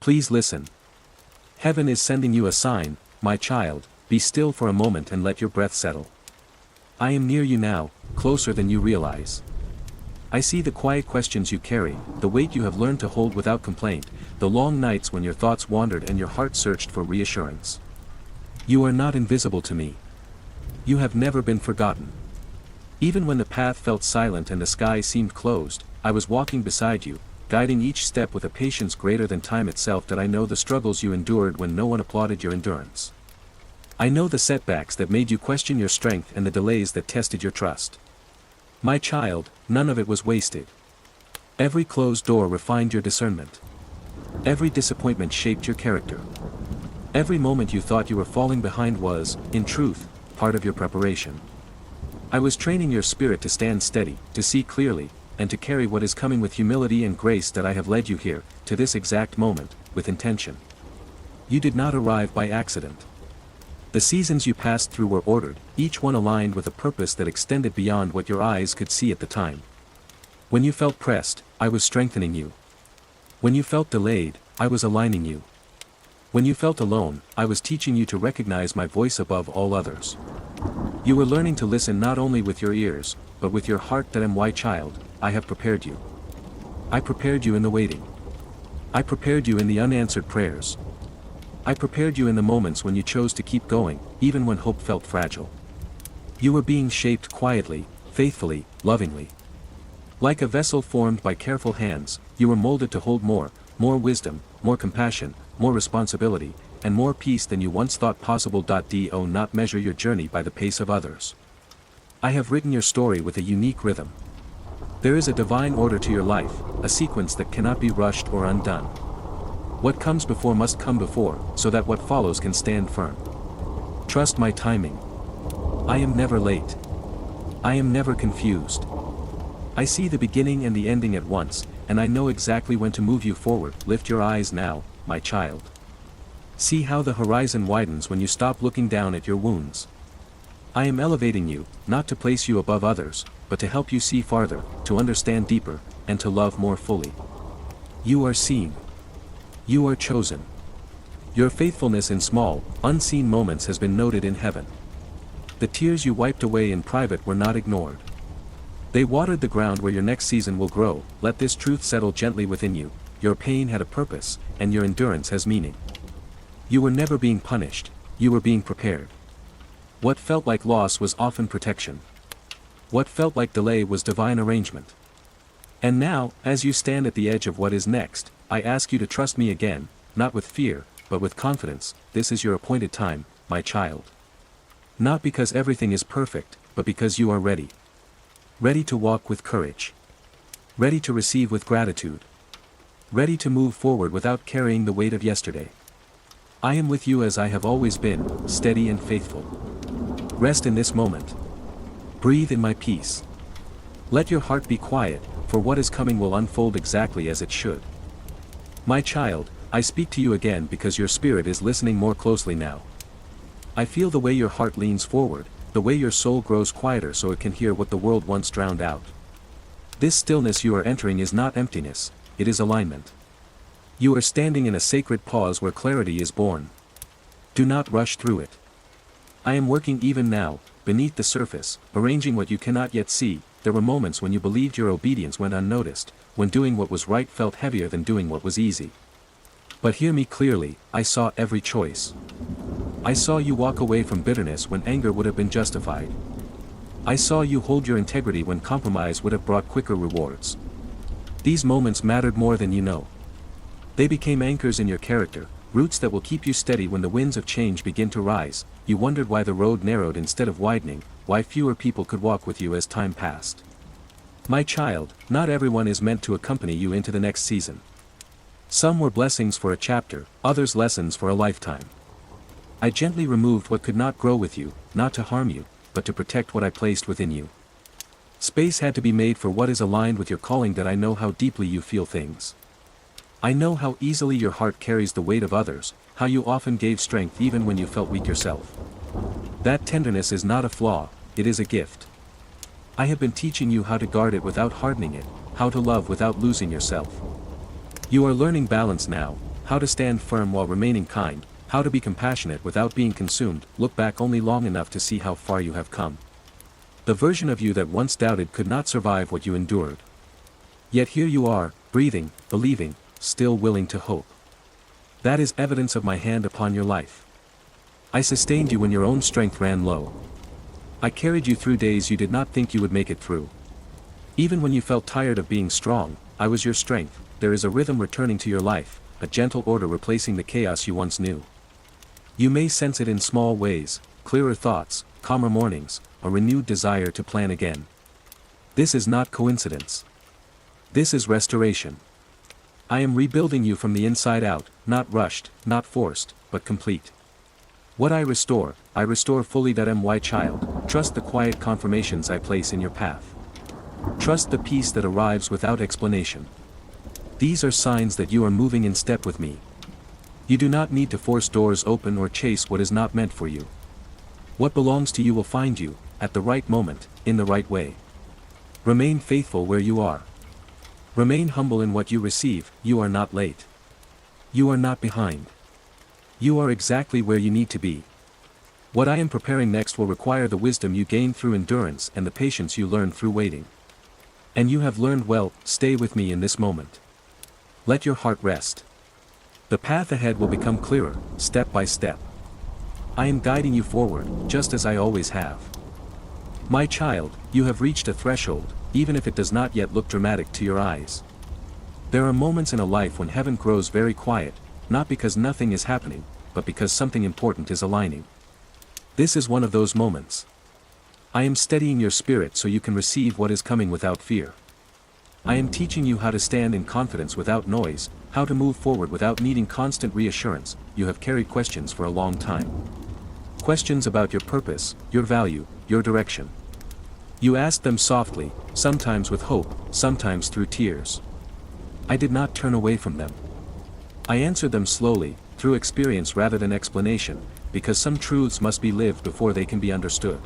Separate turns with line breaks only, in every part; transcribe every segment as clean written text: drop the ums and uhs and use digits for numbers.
Please listen. Heaven is sending you a sign, my child, be still for a moment and let your breath settle. I am near you now, closer than you realize. I see the quiet questions you carry, the weight you have learned to hold without complaint, the long nights when your thoughts wandered and your heart searched for reassurance. You are not invisible to me. You have never been forgotten. Even when the path felt silent and the sky seemed closed, I was walking beside you, guiding each step with a patience greater than time itself. That I know the struggles you endured when no one applauded your endurance. I know the setbacks that made you question your strength and the delays that tested your trust. My child, none of it was wasted. Every closed door refined your discernment. Every disappointment shaped your character. Every moment you thought you were falling behind was, in truth, part of your preparation. I was training your spirit to stand steady, to see clearly, and to carry what is coming with humility and grace. That I have led you here, to this exact moment, with intention. You did not arrive by accident. The seasons you passed through were ordered, each one aligned with a purpose that extended beyond what your eyes could see at the time. When you felt pressed, I was strengthening you. When you felt delayed, I was aligning you. When you felt alone, I was teaching you to recognize my voice above all others. You were learning to listen not only with your ears, but with your heart. That am why, child, I have prepared you. I prepared you in the waiting. I prepared you in the unanswered prayers. I prepared you in the moments when you chose to keep going, even when hope felt fragile. You were being shaped quietly, faithfully, lovingly. Like a vessel formed by careful hands, you were molded to hold more wisdom, more compassion, more responsibility, and more peace than you once thought possible. Do not measure your journey by the pace of others. I have written your story with a unique rhythm. There is a divine order to your life, a sequence that cannot be rushed or undone. What comes before must come before, so that what follows can stand firm. Trust my timing. I am never late. I am never confused. I see the beginning and the ending at once, and I know exactly when to move you forward. Lift your eyes now, my child. See how the horizon widens when you stop looking down at your wounds. I am elevating you, not to place you above others, but to help you see farther, to understand deeper, and to love more fully. You are seen. You are chosen. Your faithfulness in small, unseen moments has been noted in heaven. The tears you wiped away in private were not ignored. They watered the ground where your next season will grow. Let this truth settle gently within you. Your pain had a purpose, and your endurance has meaning. You were never being punished, you were being prepared. What felt like loss was often protection. What felt like delay was divine arrangement. And now, as you stand at the edge of what is next, I ask you to trust me again, not with fear, but with confidence. This is your appointed time, my child. Not because everything is perfect, but because you are ready. Ready to walk with courage. Ready to receive with gratitude. Ready to move forward without carrying the weight of yesterday. I am with you as I have always been, steady and faithful. Rest in this moment. Breathe in my peace. Let your heart be quiet, for what is coming will unfold exactly as it should. My child, I speak to you again because your spirit is listening more closely now. I feel the way your heart leans forward, the way your soul grows quieter so it can hear what the world once drowned out. This stillness you are entering is not emptiness, it is alignment. You are standing in a sacred pause where clarity is born. Do not rush through it. I am working even now, beneath the surface, arranging what you cannot yet see. There were moments when you believed your obedience went unnoticed, when doing what was right felt heavier than doing what was easy. But hear me clearly, I saw every choice. I saw you walk away from bitterness when anger would have been justified. I saw you hold your integrity when compromise would have brought quicker rewards. These moments mattered more than you know. They became anchors in your character, roots that will keep you steady when the winds of change begin to rise. You wondered why the road narrowed instead of widening, why fewer people could walk with you as time passed. My child, not everyone is meant to accompany you into the next season. Some were blessings for a chapter, others lessons for a lifetime. I gently removed what could not grow with you, not to harm you, but to protect what I placed within you. Space had to be made for what is aligned with your calling. That I know how deeply you feel things. I know how easily your heart carries the weight of others, how you often gave strength even when you felt weak yourself. That tenderness is not a flaw, it is a gift. I have been teaching you how to guard it without hardening it, how to love without losing yourself. You are learning balance now, how to stand firm while remaining kind, how to be compassionate without being consumed. Look back only long enough to see how far you have come. The version of you that once doubted could not survive what you endured. Yet here you are, breathing, believing, still willing to hope. That is evidence of my hand upon your life. I sustained you when your own strength ran low. I carried you through days you did not think you would make it through. Even when you felt tired of being strong, I was your strength. There is a rhythm returning to your life, a gentle order replacing the chaos you once knew. You may sense it in small ways, clearer thoughts, calmer mornings, a renewed desire to plan again. This is not coincidence. This is restoration. I am rebuilding you from the inside out, not rushed, not forced, but complete. What I restore fully. My child, trust the quiet confirmations I place in your path. Trust the peace that arrives without explanation. These are signs that you are moving in step with me. You do not need to force doors open or chase what is not meant for you. What belongs to you will find you, at the right moment, in the right way. Remain faithful where you are. Remain humble in what you receive. You are not late. You are not behind. You are exactly where you need to be. What I am preparing next will require the wisdom you gained through endurance and the patience you learned through waiting. And you have learned well. Stay with me in this moment. Let your heart rest. The path ahead will become clearer, step by step. I am guiding you forward, just as I always have. My child, you have reached a threshold, even if it does not yet look dramatic to your eyes. There are moments in a life when heaven grows very quiet, not because nothing is happening, but because something important is aligning. This is one of those moments. I am steadying your spirit so you can receive what is coming without fear. I am teaching you how to stand in confidence without noise, how to move forward without needing constant reassurance. You have carried questions for a long time. Questions about your purpose, your value, your direction. You asked them softly, sometimes with hope, sometimes through tears. I did not turn away from them. I answered them slowly, through experience rather than explanation, because some truths must be lived before they can be understood.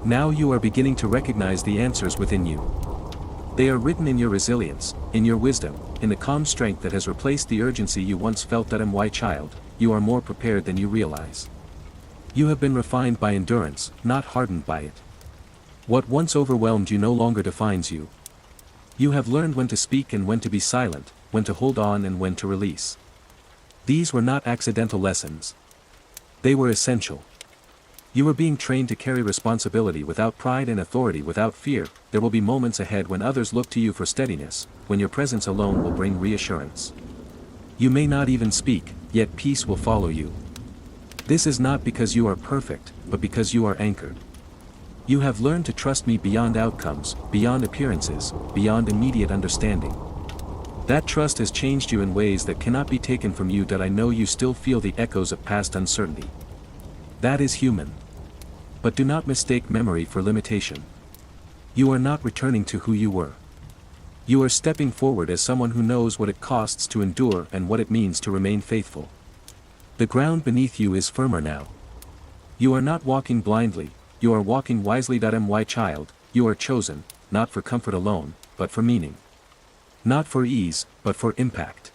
Now you are beginning to recognize the answers within you. They are written in your resilience, in your wisdom, in the calm strength that has replaced the urgency you once felt. My child, you are more prepared than you realize. You have been refined by endurance, not hardened by it. What once overwhelmed you no longer defines you. You have learned when to speak and when to be silent, when to hold on and when to release. These were not accidental lessons. They were essential. You were being trained to carry responsibility without pride and authority without fear. There will be moments ahead when others look to you for steadiness, when your presence alone will bring reassurance. You may not even speak, yet peace will follow you. This is not because you are perfect, but because you are anchored. You have learned to trust me beyond outcomes, beyond appearances, beyond immediate understanding. That trust has changed you in ways that cannot be taken from you. I know you still feel the echoes of past uncertainty. That is human. But do not mistake memory for limitation. You are not returning to who you were. You are stepping forward as someone who knows what it costs to endure and what it means to remain faithful. The ground beneath you is firmer now. You are not walking blindly, you are walking wisely. My child, you are chosen, not for comfort alone, but for meaning. Not for ease, but for impact.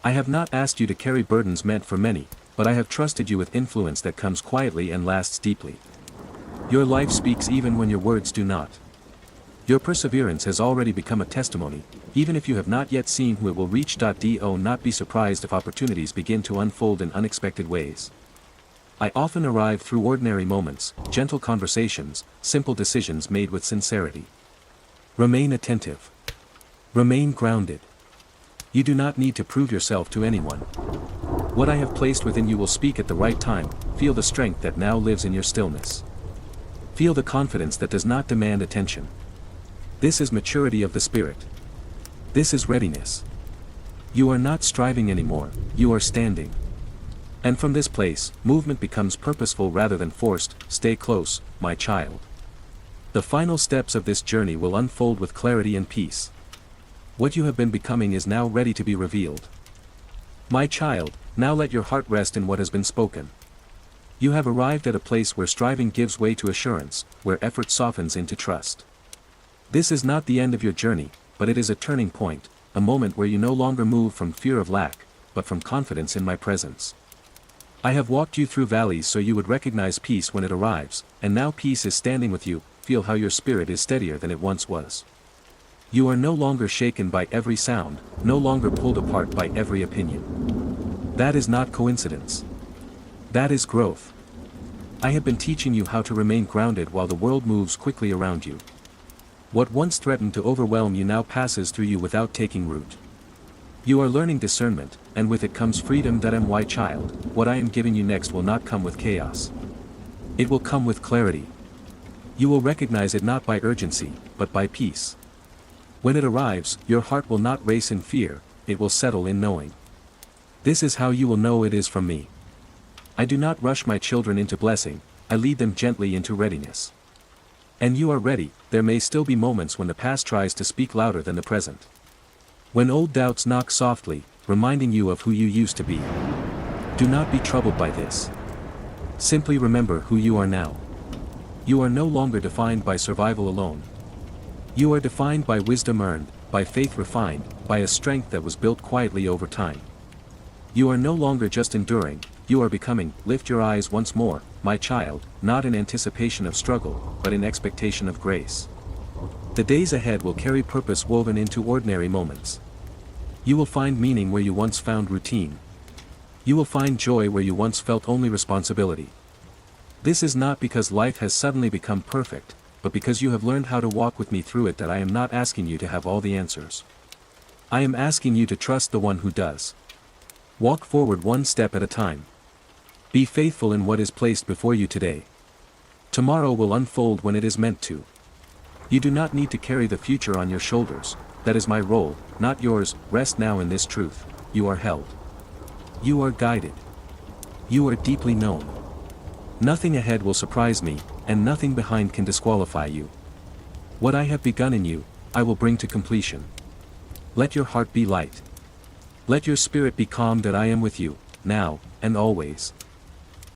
I have not asked you to carry burdens meant for many, but I have trusted you with influence that comes quietly and lasts deeply. Your life speaks even when your words do not. Your perseverance has already become a testimony, even if you have not yet seen who it will reach. Do not be surprised if opportunities begin to unfold in unexpected ways. I often arrive through ordinary moments, gentle conversations, simple decisions made with sincerity. Remain attentive. Remain grounded. You do not need to prove yourself to anyone. What I have placed within you will speak at the right time. Feel the strength that now lives in your stillness. Feel the confidence that does not demand attention. This is maturity of the spirit. This is readiness. You are not striving anymore, you are standing. And from this place, movement becomes purposeful rather than forced. Stay close, my child. The final steps of this journey will unfold with clarity and peace. What you have been becoming is now ready to be revealed. My child, now let your heart rest in what has been spoken. You have arrived at a place where striving gives way to assurance, where effort softens into trust. This is not the end of your journey, but it is a turning point, a moment where you no longer move from fear of lack, but from confidence in my presence. I have walked you through valleys so you would recognize peace when it arrives, and now peace is standing with you. Feel how your spirit is steadier than it once was. You are no longer shaken by every sound, no longer pulled apart by every opinion. That is not coincidence. That is growth. I have been teaching you how to remain grounded while the world moves quickly around you. What once threatened to overwhelm you now passes through you without taking root. You are learning discernment, and with it comes freedom. My child, what I am giving you next will not come with chaos. It will come with clarity. You will recognize it not by urgency, but by peace. When it arrives, your heart will not race in fear, it will settle in knowing. This is how you will know it is from me. I do not rush my children into blessing, I lead them gently into readiness. And you are ready. There may still be moments when the past tries to speak louder than the present. When old doubts knock softly, reminding you of who you used to be. Do not be troubled by this. Simply remember who you are now. You are no longer defined by survival alone. You are defined by wisdom earned, by faith refined, by a strength that was built quietly over time. You are no longer just enduring, you are becoming. Lift your eyes once more, my child, not in anticipation of struggle, but in expectation of grace. The days ahead will carry purpose woven into ordinary moments. You will find meaning where you once found routine. You will find joy where you once felt only responsibility. This is not because life has suddenly become perfect, but because you have learned how to walk with me through it. That I am not asking you to have all the answers. I am asking you to trust the one who does. Walk forward one step at a time. Be faithful in what is placed before you today. Tomorrow will unfold when it is meant to. You do not need to carry the future on your shoulders. That is my role, not yours. Rest now in this truth. You are held. You are guided. You are deeply known. Nothing ahead will surprise me, and nothing behind can disqualify you. What I have begun in you, I will bring to completion. Let your heart be light. Let your spirit be calm. That I am with you, now, and always.